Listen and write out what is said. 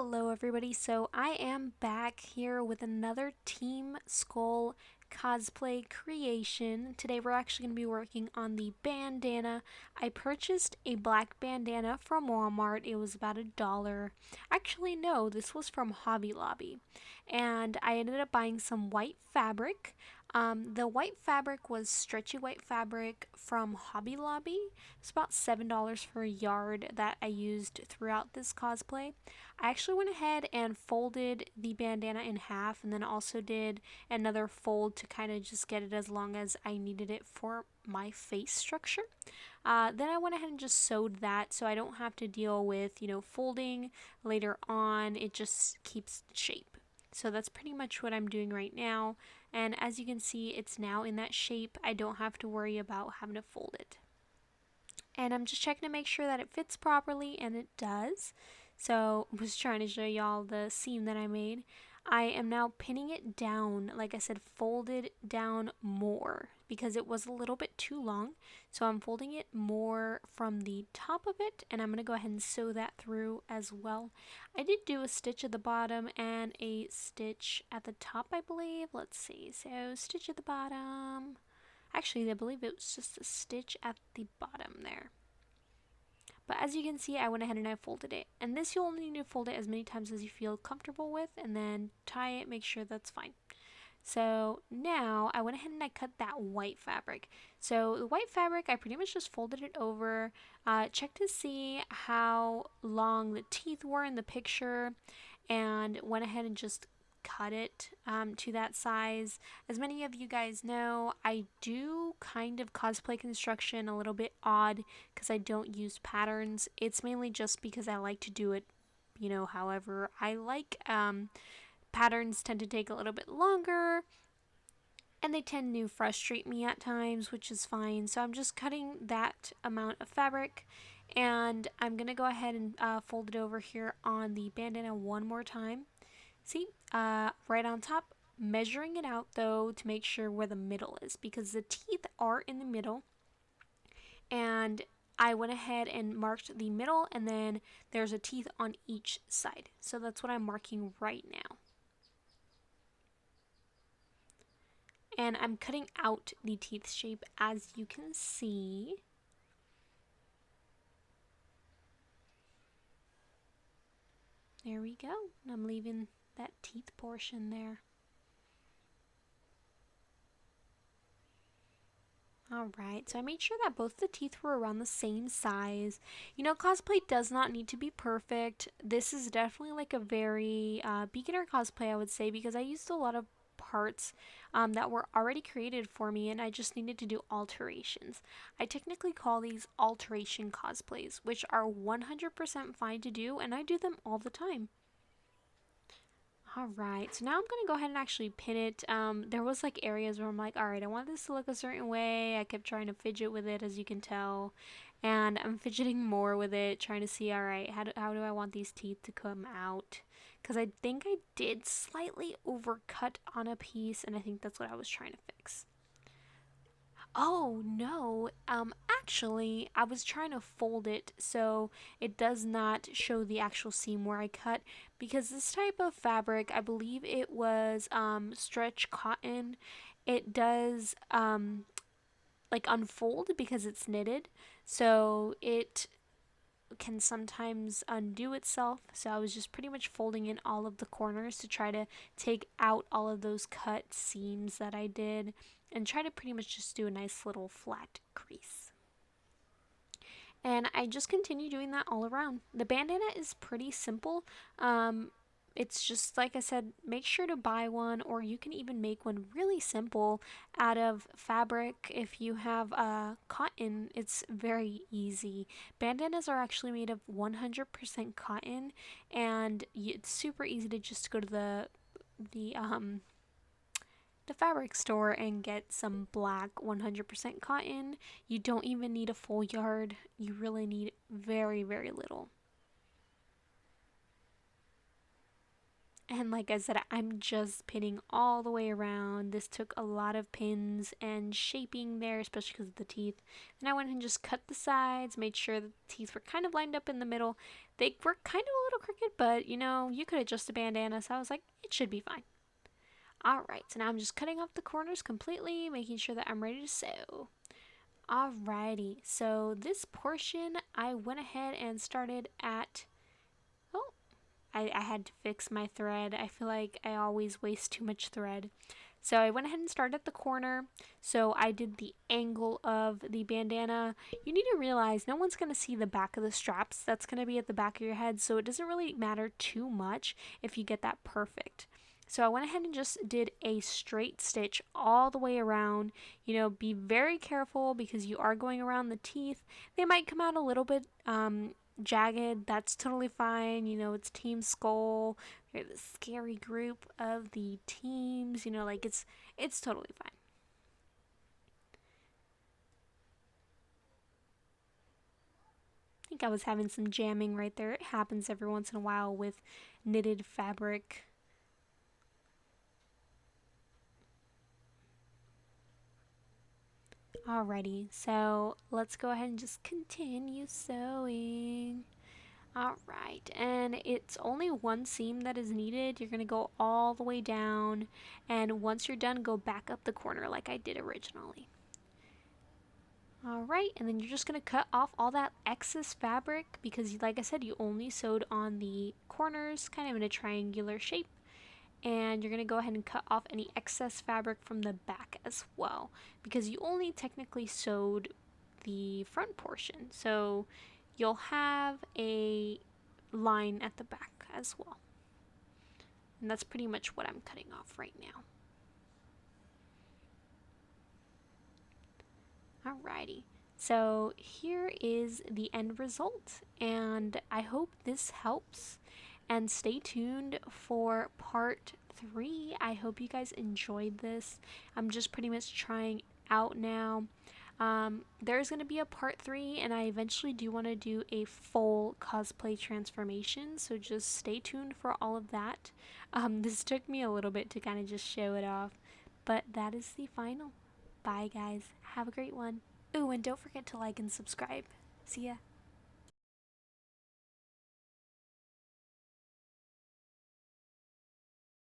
Hello everybody, so I am back here with another Team Skull cosplay creation. Today we're actually going to be working on the bandana. I purchased a black bandana from Walmart. It was about $1. Actually no, this was from Hobby Lobby. And I ended up buying some white fabric. The white fabric was stretchy white fabric from Hobby Lobby. It's about $7 for a yard that I used throughout this cosplay. I actually went ahead and folded the bandana in half and then also did another fold to kind of just get it as long as I needed it for my face structure. Then I went ahead and just sewed that so I don't have to deal with, folding later on. It just keeps shape. So that's pretty much what I'm doing right now, and as you can see, it's now in that shape. I don't have to worry about having to fold it. And I'm just checking to make sure that it fits properly, and it does. So I was trying to show y'all the seam that I made. I am now pinning it down, like I said, folded down more because it was a little bit too long. So I'm folding it more from the top of it, and I'm going to go ahead and sew that through as well. I did do a stitch at the bottom and a stitch at the top, I believe. Let's see. So stitch at the bottom. Actually, I believe it was just a stitch at the bottom there. But as you can see, I went ahead and I folded it. And this you'll only need to fold it as many times as you feel comfortable with, and then tie it, make sure that's fine. So now I went ahead and I cut that white fabric. So the white fabric, I pretty much just folded it over, checked to see how long the teeth were in the picture, and went ahead and just cut it to that size. As many of you guys know, I do kind of cosplay construction a little bit odd because I don't use patterns. It's mainly just because I like to do it, however I like. Patterns tend to take a little bit longer, and they tend to frustrate me at times, which is fine. So I'm just cutting that amount of fabric, and I'm gonna go ahead and fold it over here on the bandana one more time. See, right on top, measuring it out though to make sure where the middle is, because the teeth are in the middle, and I went ahead and marked the middle, and then there's a teeth on each side. So that's what I'm marking right now. And I'm cutting out the teeth shape, as you can see. There we go. And I'm leaving that teeth portion there. Alright, so I made sure that both the teeth were around the same size. Cosplay does not need to be perfect. This is definitely like a very beginner cosplay, I would say, because I used a lot of parts that were already created for me, and I just needed to do alterations. I technically call these alteration cosplays, which are 100% fine to do, and I do them all the time. Alright, so now I'm going to go ahead and actually pin it. There was like areas where I'm like, alright, I want this to look a certain way. I kept trying to fidget with it, as you can tell. And I'm fidgeting more with it, trying to see, alright, how do I want these teeth to come out? Because I think I did slightly overcut on a piece, and I think that's what I was trying to fix. Oh no, actually I was trying to fold it so it does not show the actual seam where I cut, because this type of fabric, I believe it was stretch cotton, it does like unfold because it's knitted, so it can sometimes undo itself. So I was just pretty much folding in all of the corners to try to take out all of those cut seams that I did, and try to pretty much just do a nice little flat crease. And I just continue doing that all around. The bandana is pretty simple. It's just, like I said, make sure to buy one, or you can even make one really simple out of fabric. If you have cotton, it's very easy. Bandanas are actually made of 100% cotton, and it's super easy to just go to the fabric store and get some black 100% cotton. You don't even need a full yard. You really need very, very little. And like I said, I'm just pinning all the way around. This took a lot of pins and shaping there, especially because of the teeth. Then I went and just cut the sides, made sure the teeth were kind of lined up in the middle. They were kind of a little crooked, but you know, you could adjust a bandana, so I was like, it should be fine. Alright, so now I'm just cutting off the corners completely, making sure that I'm ready to sew. Alrighty, so this portion I went ahead and started at, I had to fix my thread. I feel like I always waste too much thread. So I went ahead and started at the corner. So I did the angle of the bandana. You need to realize no one's going to see the back of the straps. That's going to be at the back of your head. So it doesn't really matter too much if you get that perfect. So I went ahead and just did a straight stitch all the way around. You know, be very careful because you are going around the teeth. They might come out a little bit jagged. That's totally fine. You know, it's Team Skull. They're the scary group of the teams. You know, like it's totally fine. I think I was having some jamming right there. It happens every once in a while with knitted fabric. Alrighty, so let's go ahead and just continue sewing. Alright, and it's only one seam that is needed. You're going to go all the way down, and once you're done, go back up the corner like I did originally. Alright, and then you're just going to cut off all that excess fabric because, like I said, you only sewed on the corners, kind of in a triangular shape. And you're going to go ahead and cut off any excess fabric from the back as well because you only technically sewed the front portion, so you'll have a line at the back as well, and that's pretty much what I'm cutting off right now. Alrighty, so here is the end result, and I hope this helps. And stay tuned for part 3. I hope you guys enjoyed this. I'm just pretty much trying out now. There's going to be a part 3, and I eventually do want to do a full cosplay transformation, so just stay tuned for all of that. This took me a little bit to kind of just show it off, but that is the final. Bye guys, have a great one. Ooh, and don't forget to like and subscribe. See ya.